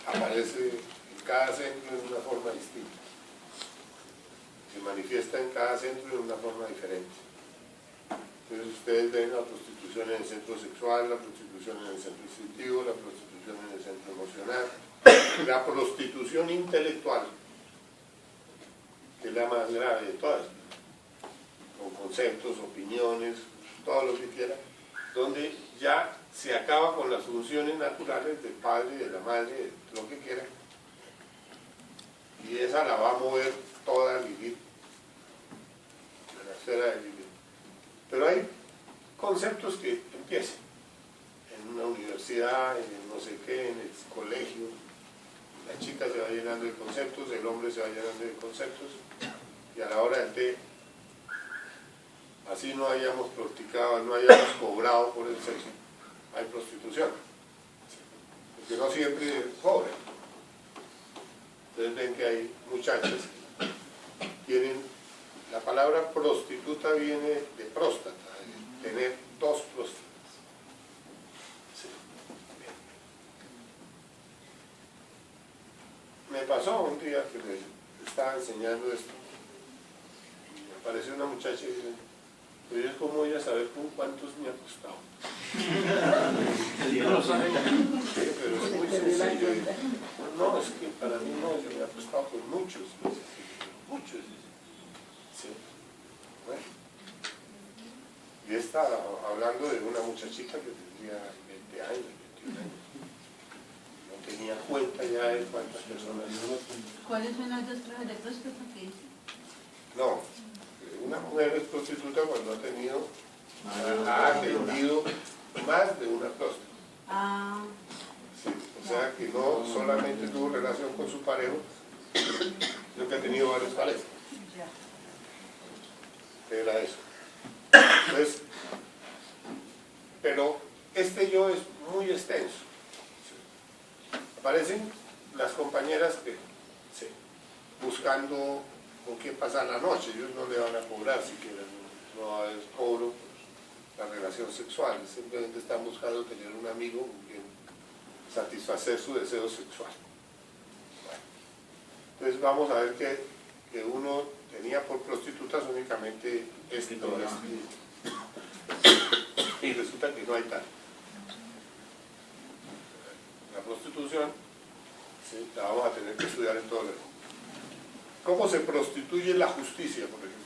Aparece en cada centro de una forma distinta. Se manifiesta en cada centro de una forma diferente. Entonces ustedes ven la prostitución en el centro sexual, la prostitución en el centro instintivo, la prostitución en el centro emocional, la prostitución intelectual, que es la más grave de todas, con conceptos, opiniones, todo lo que quiera, donde ya se acaba con las funciones naturales del padre, de la madre, de lo que quiera, y esa la va a mover toda Lilith, de la esfera de Lilith. Pero hay conceptos que empiezan en una universidad, en no sé qué, en el colegio. La chica se va llenando de conceptos, el hombre se va llenando de conceptos, y a la hora del té, así no hayamos practicado, no hayamos cobrado por el sexo, hay prostitución, porque no siempre cobran. Entonces ven que hay muchachas que tienen, la palabra prostituta viene de próstata, de tener dos próstatas. Sí. Me pasó un día que les estaba enseñando esto, y me apareció una muchacha y dice, pero yo cómo voy a saber con cuántos me ha costado. Sí, pero es muy sencillo. No, es que para mí no, yo me ha costado con muchos. Muchos. Sí. Bueno. Y está hablando de una muchachita que tendría 20 años, 21 años. No tenía cuenta ya de cuántas personas. ¿Cuáles son las dos clases de próstata que dice? No, una mujer es prostituta cuando ha atendido más de una próstata. Ah. Sí, o sea que no solamente tuvo relación con su pareja, sino que ha tenido varios parejas. Era eso. Entonces, pero este yo es muy extenso. Aparecen las compañeras que buscando con quién pasar la noche, ellos no le van a cobrar siquiera, no va a haber cobro por la relación sexual, simplemente están buscando tener un amigo con quien satisfacer su deseo sexual. Bueno, entonces vamos a ver que uno tenía por prostitutas únicamente este y resulta que no hay tal. La prostitución la vamos a tener que estudiar en todo el mundo. ¿Cómo se prostituye la justicia, por ejemplo?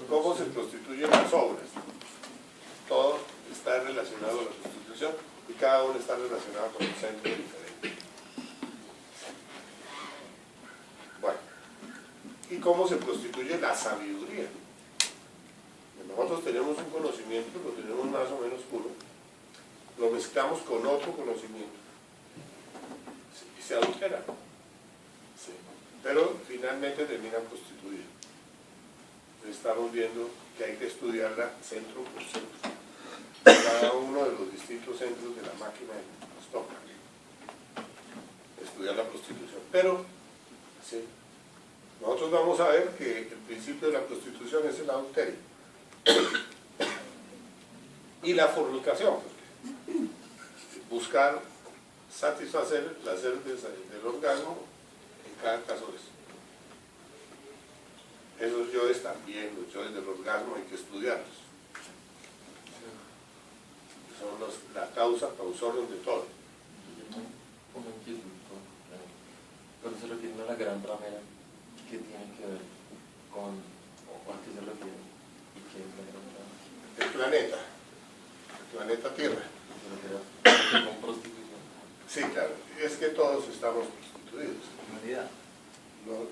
¿Cómo se prostituyen las obras? Todo está relacionado a la prostitución y cada uno está relacionado con un centro diferente. Bueno, ¿y cómo se prostituye la sabiduría? Nosotros tenemos un conocimiento, lo tenemos más o menos puro, lo mezclamos con otro conocimiento y se adultera. Sí. Pero finalmente termina prostituido. estamos viendo que hay que estudiarla centro por centro. Cada uno de los distintos centros de la máquina nos toca estudiar la prostitución. Pero, sí, nosotros vamos a ver que el principio de la prostitución es el adulterio. Y la fornicación, buscar satisfacer el placer del orgasmo en cada caso de eso. Esos yoes también, los yoes del orgasmo hay que estudiarlos. Son la causa causórum de todo. Una inquietud, cuando se refiere a la gran ramera, ¿qué tiene que ver con, o a qué se refiere? ¿Y qué es la gran ramera? El planeta Tierra. ¿Con prostitución? Sí, claro, es que todos estamos prostituidos.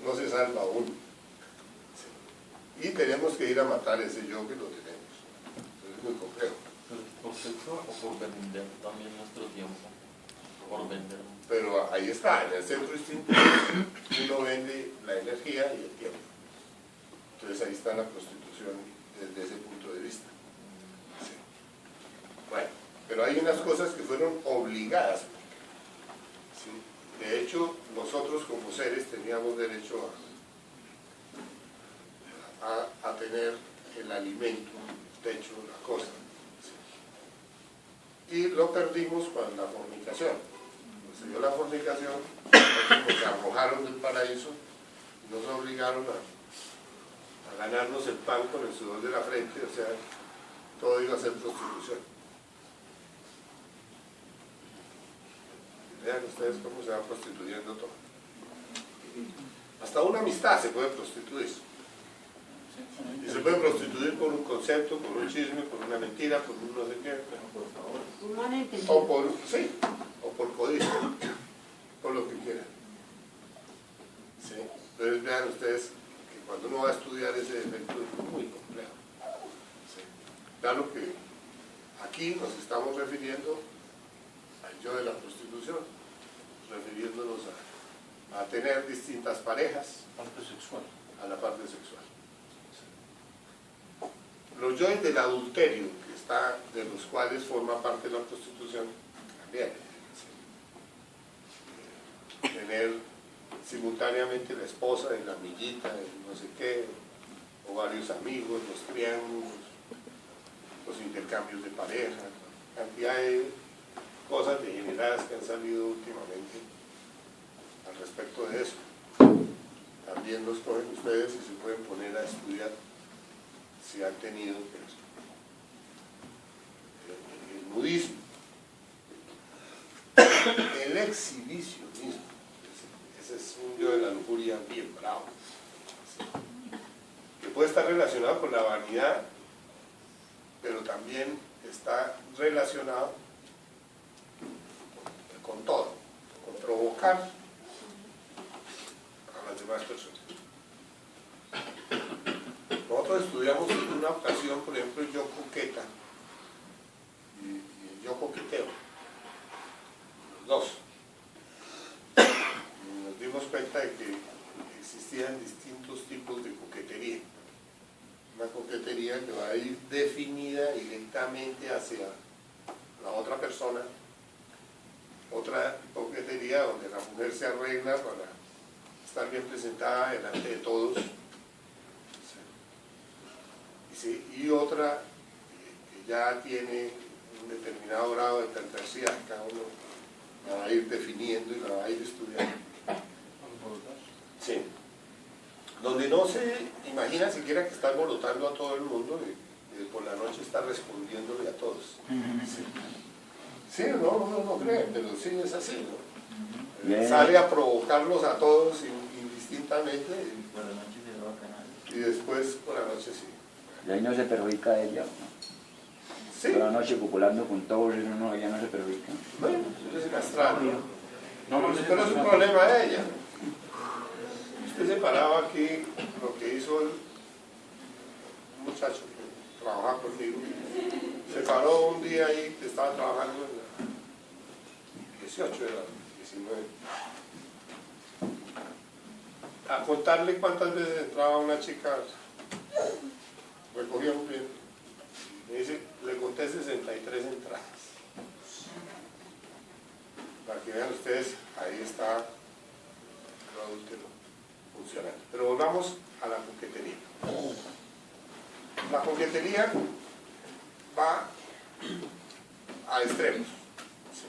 No se salva uno. Sí. Y tenemos que ir a matar ese yo que lo tenemos. Es muy complejo. ¿Por sexo o por vender también nuestro tiempo? Por vender. Pero ahí está, en el centro instintivo uno vende la energía y el tiempo. Entonces ahí está la prostitución desde ese punto de vista. Sí. Bueno, pero hay unas cosas que fueron obligadas. ¿Sí? De hecho, nosotros como seres teníamos derecho a tener el alimento, el techo, la cosa. Y lo perdimos con la fornicación. Se dio la fornicación, nos arrojaron del paraíso y nos obligaron a ganarnos el pan con el sudor de la frente, o sea, todo iba a ser prostitución. Vean ustedes cómo se va prostituyendo todo. Hasta una amistad se puede prostituir. Y se puede prostituir por un concepto, por un chisme, por una mentira, por un no sé qué. O por, sí, o por código, por lo que quieran. ¿Sí? Entonces vean ustedes que cuando uno va a estudiar ese defecto es muy complejo. ¿Sí? Claro que aquí nos estamos refiriendo al yo de la prostitución, refiriéndonos a tener distintas parejas, Parte sexual. a la parte sexual. Los yoes del adulterio, que está, de los cuales forma parte de la prostitución, también. ¿Sí? Tener simultáneamente la esposa y la amiguita, y no sé qué, o varios amigos, los triángulos, los intercambios de pareja, cantidad de cosas degeneradas que han salido últimamente al respecto de eso. También los cogen ustedes y se pueden poner a estudiar si han tenido el nudismo, el exhibicionismo. Ese es un yo de la lujuria bien bravo, ¿sí? Que puede estar relacionado con la vanidad, pero también está relacionado con todo, con provocar a las demás personas. Nosotros estudiamos en una ocasión, por ejemplo, el yo coqueta y el yo coqueteo, los dos. Y nos dimos cuenta de que existían distintos tipos de coquetería. Una coquetería que va a ir definida directamente hacia la otra persona. Otra coquetería donde la mujer se arregla para estar bien presentada delante de todos. Sí, y otra que ya tiene un determinado grado de perversidad, cada uno la va a ir definiendo y la va a ir estudiando. Sí. Donde no se imagina siquiera que está alborotando a todo el mundo y por la noche está respondiéndole a todos. Sí, sí, uno no cree, pero sí es así, ¿no? Sale a provocarlos a todos indistintamente y después por la noche sí. Y ahí no se perjudica a ella, ¿no? Sí. Por la noche copulando con todos, eso no, ella no se perjudica. Bueno, eso es el astral, ¿no? Pero es un problema de ella. Usted se paraba aquí, lo que hizo el muchacho que trabaja conmigo, se paró un día ahí que estaba trabajando en la 18, era 19, a contarle cuántas veces entraba una chica recogíamos bien. Me dice, le conté 63 entradas. Para que vean ustedes, ahí está el adúltero funcionando. Pero volvamos a la coquetería. La coquetería va a extremos. Sí.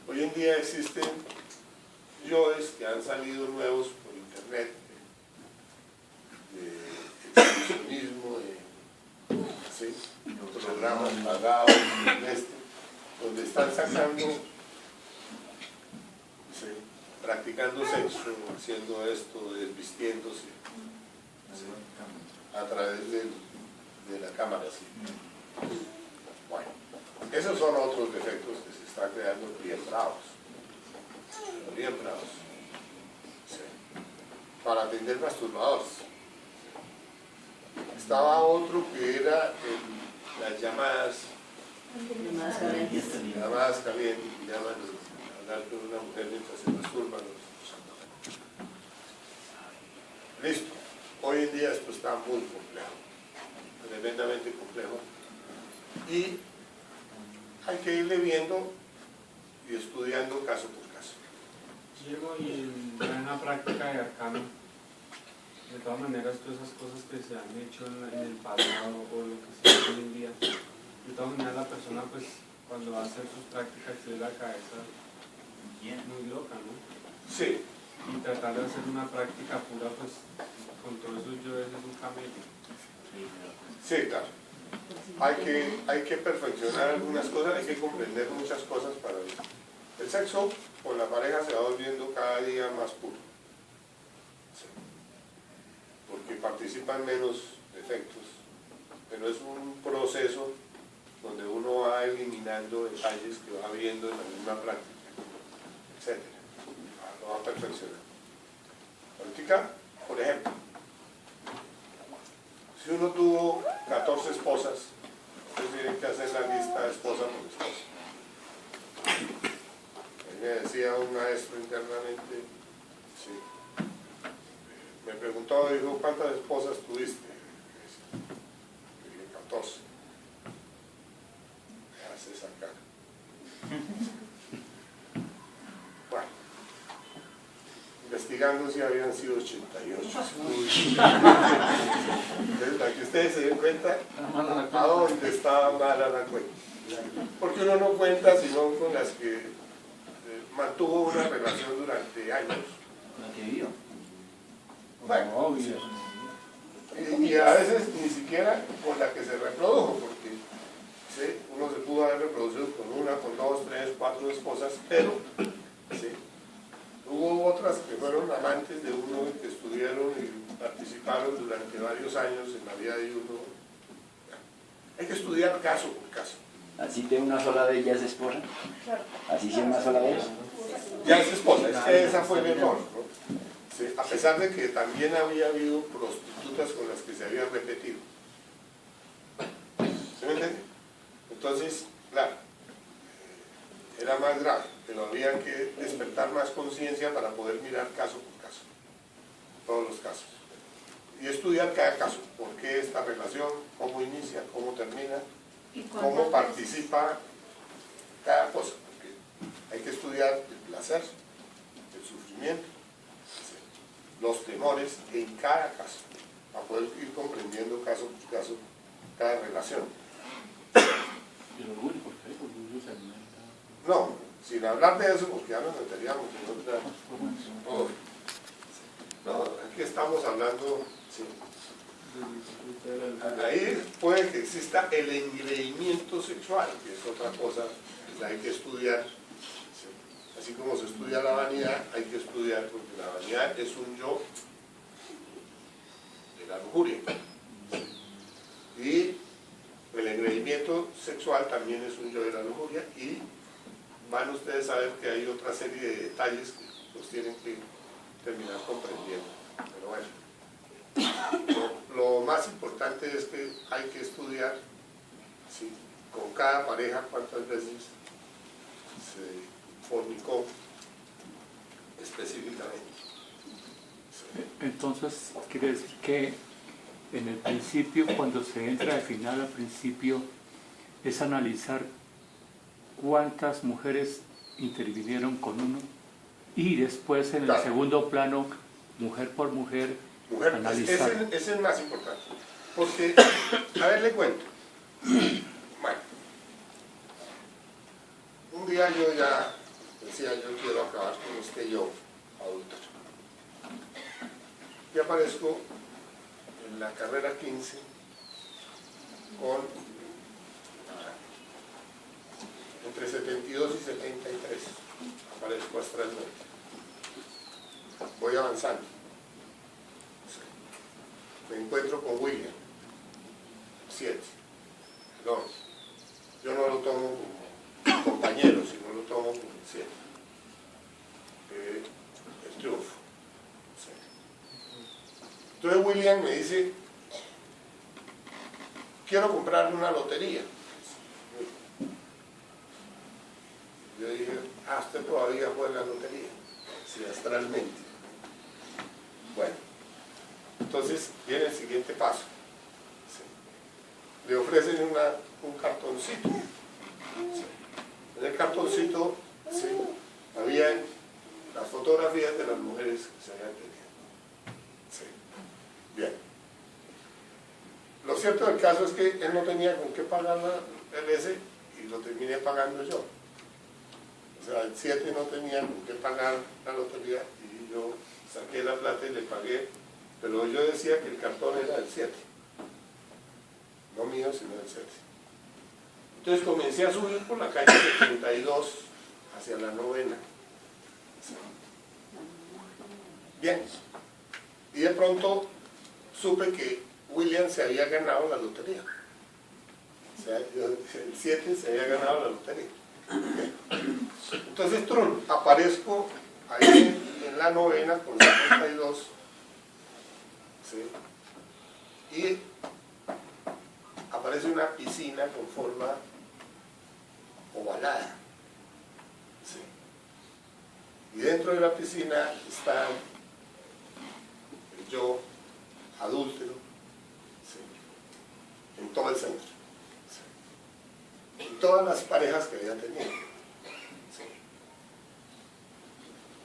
Hoy en día existen yoes que han salido nuevos por internet, de exhibicionismo, ¿sí? Programas pagados, donde están sacando, ¿sí? Practicando sexo, haciendo esto, desvistiéndose, ¿sí? A través de la cámara. ¿Sí? Bueno, esos son otros defectos que se están creando bien bravos. Bien bravos. Sí. Para atender masturbadores. Estaba otro que era las llamadas calientes, que llaman a hablar con una mujer mientras se masturban. Listo. Hoy en día esto está muy complejo, tremendamente complejo, y hay que irle viendo y estudiando caso por caso. Diego, y en la práctica de arcano, de todas maneras, todas esas cosas que se han hecho en el pasado o lo que se hace hoy en día, de todas maneras la persona, pues, cuando va a hacer sus prácticas, tiene la cabeza muy loca, ¿no? Sí. Y tratar de hacer una práctica pura, pues, con todos esos yoes es un camello. Sí, claro. Hay que perfeccionar algunas cosas, hay que comprender muchas cosas para eso. El sexo con la pareja se va volviendo cada día más puro. Sí. Porque participan menos defectos, pero es un proceso donde uno va eliminando detalles que va viendo en la misma práctica, etc. Lo va perfeccionando. Ahorita, por ejemplo, si uno tuvo 14 esposas, ustedes tienen que hacer la lista esposa por esposa. Me decía un maestro internamente, sí, me preguntó, dijo, ¿cuántas esposas tuviste? Le dije, 14. Me hace esa cara. Bueno, investigando si habían sido 88. Entonces, para que ustedes se den cuenta a dónde estaba mala la cuenta. Porque uno no cuenta sino con las que mantuvo una relación durante años. La que vio. Bueno, y a veces ni siquiera con la que se reprodujo, porque ¿sí? Uno se pudo haber reproducido con una, con dos, tres, cuatro esposas, pero ¿sí? Hubo otras que fueron amantes de uno, que estuvieron y participaron durante varios años en la vida de uno. Hay que estudiar caso por caso. ¿Así de una sola vez ya es esposa? ¿Así sí una sola vez? Ya es esposa, es que esa fue el error, ¿no? Sí, a pesar de que también había habido prostitutas con las que se había repetido. ¿Se me entiende? Entonces, claro, era más grave, pero había que despertar más conciencia para poder mirar caso por caso, todos los casos. Y estudiar cada caso, por qué esta relación, cómo inicia, cómo termina, cómo participa cada cosa, porque hay que estudiar el placer, el sufrimiento, los temores en cada caso, para poder ir comprendiendo caso por caso cada relación. ¿Y el orgullo por qué? ¿El orgullo se alimenta? No, sin hablar de eso, porque ya nos meteríamos en otra... Oh. No, aquí estamos hablando... Sí. Ahí puede que exista el engreimiento sexual, que es otra cosa que hay que estudiar. Sí. Así como se estudia la vanidad, hay que estudiar, porque la vanidad es un yo de la lujuria. Y el engreimiento sexual también es un yo de la lujuria, y van ustedes a ver que hay otra serie de detalles que los tienen que terminar comprendiendo. Pero bueno, lo más importante es que hay que estudiar, ¿sí? Con cada pareja cuántas veces se fornicó específicamente. Entonces, quiere decir que en el principio, cuando se entra de final al principio, es analizar cuántas mujeres intervinieron con uno y después en el segundo plano, mujer por mujer, analizar. Ese es el más importante. Porque, a ver, le cuento. Bueno, un día yo ya decía, yo quiero acabar con este yo adulto. Y aparezco en la carrera 15 con entre 72 y 73. Aparezco astralmente. Voy avanzando. Me encuentro con William. 7. No, yo no lo tomo como compañero, sino lo tomo como 7. El triunfo. Sí. Entonces William me dice, quiero comprarle una lotería. Yo dije, usted todavía juega lotería. Sí, astralmente. Bueno, entonces viene el siguiente paso. Le ofrecen un cartoncito. En el cartoncito había las fotografías de las mujeres que se habían tenido. Bien. Lo cierto del caso es que él no tenía con qué pagar el ese y lo terminé pagando yo. O sea, el 7 no tenía con qué pagar la lotería y yo saqué la plata y le pagué, pero yo decía que el cartón era el 7. No mío, sino el 7. Entonces comencé a subir por la calle 72 hacia la 9ª. Bien. Y de pronto supe que William se había ganado la lotería. O sea, el 7 se había ganado la lotería. Bien. Entonces, aparezco ahí en la 9ª con 72. ¿Sí? Y aparece una piscina con forma ovalada. ¿Sí? Y dentro de la piscina está el yo adúltero, ¿sí? En todo el centro. ¿Sí? En todas las parejas que había tenido.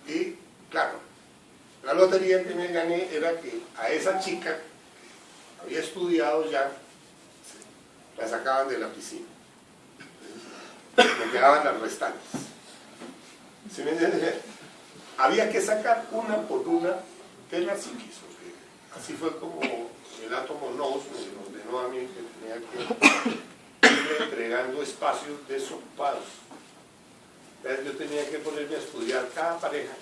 ¿Sí? Y claro, la lotería que me gané era que a esa chica que había estudiado ya, la sacaban de la piscina. Me quedaban las restantes. ¿Sí me entienden? Había que sacar una por una de las psiquis. Así fue como el átomo Nous me ordenó a mí que tenía que ir entregando espacios desocupados. Entonces yo tenía que ponerme a estudiar cada pareja,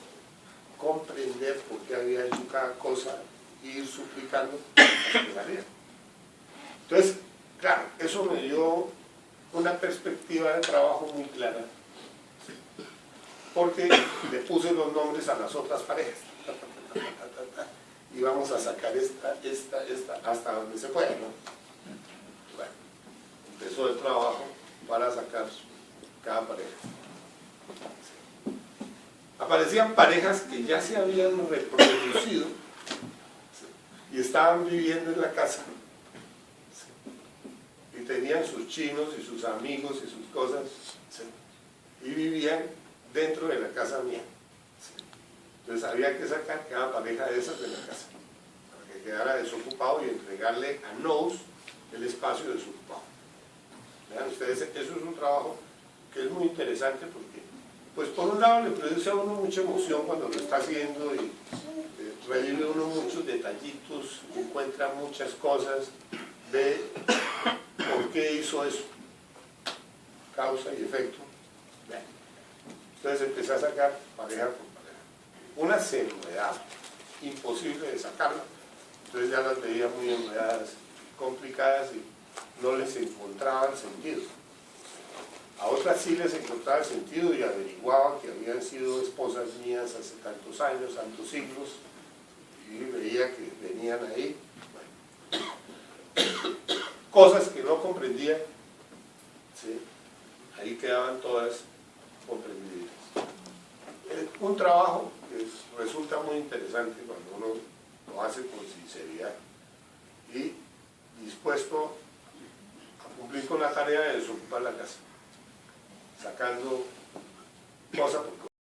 comprender por qué había hecho cada cosa e ir suplicando hasta que saliera. Entonces, claro, eso me dio una perspectiva de trabajo muy clara, porque le puse los nombres a las otras parejas. Y vamos a sacar esta, hasta donde se pueda, ¿no? Bueno, empezó el trabajo para sacar cada pareja. Aparecían parejas que ya se habían reproducido y estaban viviendo en la casa. Y tenían sus chinos y sus amigos y sus cosas, ¿sí? Y vivían dentro de la casa mía, ¿sí? Entonces había que sacar cada pareja de esas de la casa para que quedara desocupado y entregarle a Nous el espacio desocupado. Vean ustedes, eso es un trabajo que es muy interesante porque, pues por un lado le produce a uno mucha emoción cuando lo está haciendo y revive uno muchos detallitos, encuentra muchas cosas, ve por qué hizo eso, causa y efecto. Bien. Entonces empecé a sacar pareja por pareja. Una se enredaba, imposible de sacarla, entonces ya las veía muy enredadas, complicadas y no les encontraba el sentido. A otras sí les encontraba el sentido y averiguaba que habían sido esposas mías hace tantos años, tantos siglos, y veía que venían ahí. Bueno. Cosas que no comprendía, ¿sí? Ahí quedaban todas comprendidas. Un trabajo que resulta muy interesante cuando uno lo hace con sinceridad y dispuesto a cumplir con la tarea de desocupar la casa, sacando cosa por cosa.